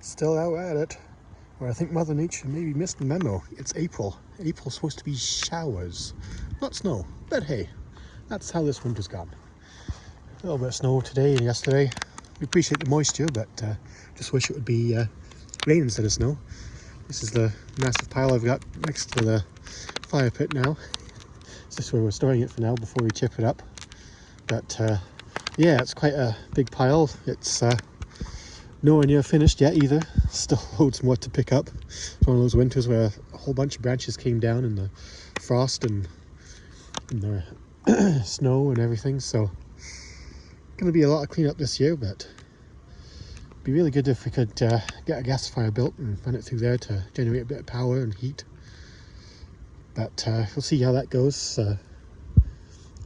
Still out at it, where I think Mother Nature maybe missed the memo. It's April. April's supposed to be showers, not snow. But hey, that's how this winter's gone. A little bit of snow today and yesterday. We appreciate the moisture, but just wish it would be rain instead of snow. This is the massive pile I've got next to the fire pit now. It's just where we're storing it for now before we chip it up. But yeah, it's quite a big pile. It's nowhere near finished yet either. Still loads more to pick up. It's one of those winters where a whole bunch of branches came down in the frost and the snow and everything. So going to be a lot of cleanup this year, but it'd be really good if we could get a gasifier built and run it through there to generate a bit of power and heat. But we'll see how that goes.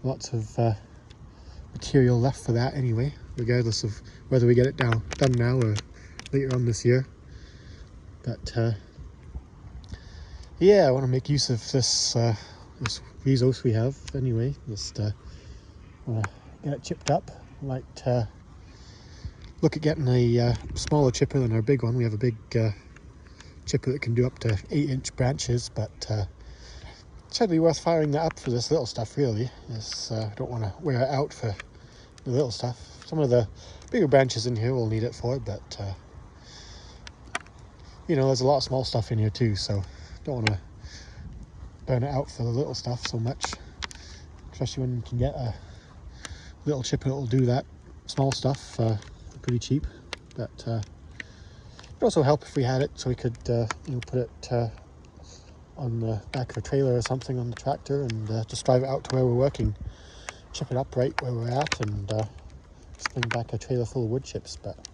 Lots of material left for that anyway, regardless of whether we get it done now or later on this year. But yeah, I want to make use of this this resource we have anyway. Just want to get it chipped up. Might look at getting a smaller chipper than our big one. We have a big chipper that can do up to 8-inch branches, but it's hardly worth firing that up for this little stuff really. I don't want to wear it out for the little stuff. Some of the bigger branches in here will need it for, but you know, there's a lot of small stuff in here too, so don't want to burn it out for the little stuff so much, especially when you can get a little chipper that will do that small stuff pretty cheap. But it'd also help if we had it so we could you know, put it on the back of a trailer or something on the tractor and just drive it out to where we're working, chip it up right where we're at, and just bring back a trailer full of wood chips. But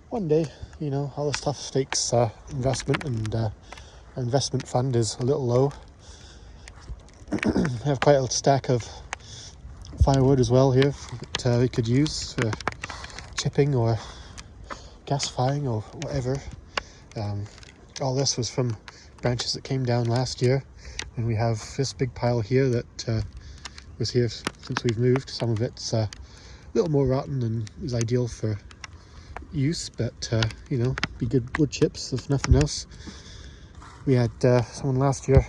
one day, you know, all this stuff takes investment, and our investment fund is a little low. I have quite a stack of firewood as well here that we could use for chipping or gasifying or whatever. All this was from branches that came down last year, and we have this big pile here that was here since we've moved. Some of it's a little more rotten than is ideal for use, but you know, be good wood chips if nothing else. We had someone last year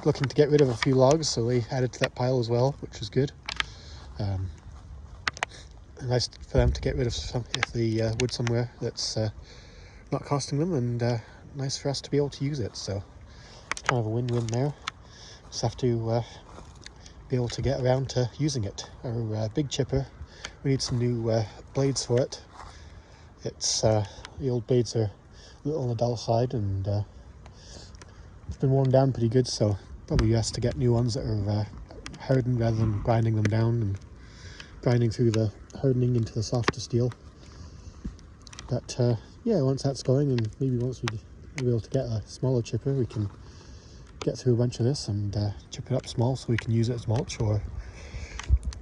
looking to get rid of a few logs, so they added to that pile as well, which was good. Nice for them to get rid of some of the wood somewhere that's not costing them, and nice for us to be able to use it. So it's kind of a win-win there. Just have to be able to get around to using it. Our big chipper, we need some new blades for it. It's the old blades are a little on the dull side, and it's been worn down pretty good, so probably has to get new ones that are hardened rather than grinding them down and grinding through the hardening into the softer steel. But yeah, once that's going, and maybe once we're able to get a smaller chipper, we can get through a bunch of this and chip it up small so we can use it as mulch, or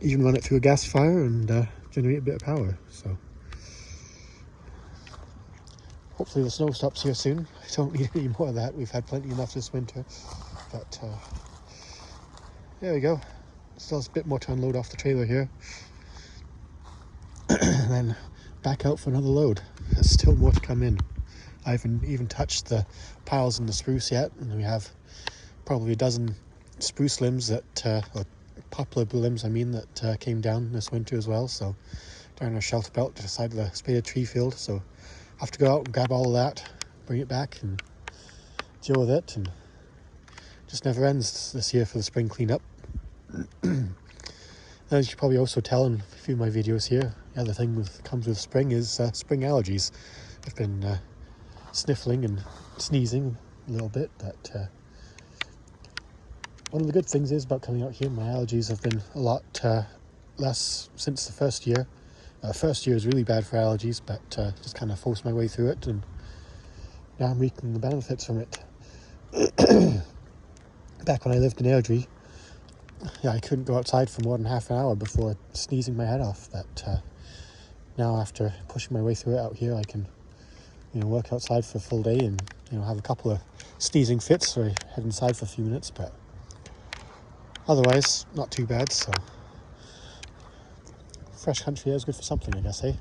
even run it through a gasifier and generate a bit of power. So hopefully the snow stops here soon. I don't need any more of that. We've had plenty enough this winter. But there we go. Still a bit more to unload off the trailer here. And then back out for another load. There's still more to come in. I haven't even touched the piles in the spruce yet, and we have probably a dozen spruce limbs that, or poplar limbs I mean, that came down this winter as well. So down our shelter belt to the side of the spaded tree field. So I have to go out and grab all of that, bring it back and deal with it, and just never ends this year for the spring cleanup. As you can probably also tell in a few of my videos here, the other thing that comes with spring is spring allergies. I've been sniffling and sneezing a little bit, but one of the good things is about coming out here, my allergies have been a lot less since the first year. First year was really bad for allergies, but just kind of forced my way through it, and now I'm reaping the benefits from it. Back when I lived in Airdrie, yeah, I couldn't go outside for more than half an hour before sneezing my head off. But now, after pushing my way through it out here, I can, you know, work outside for a full day and, you know, have a couple of sneezing fits or head inside for a few minutes. But otherwise, not too bad. So fresh country air is good for something, I guess, eh?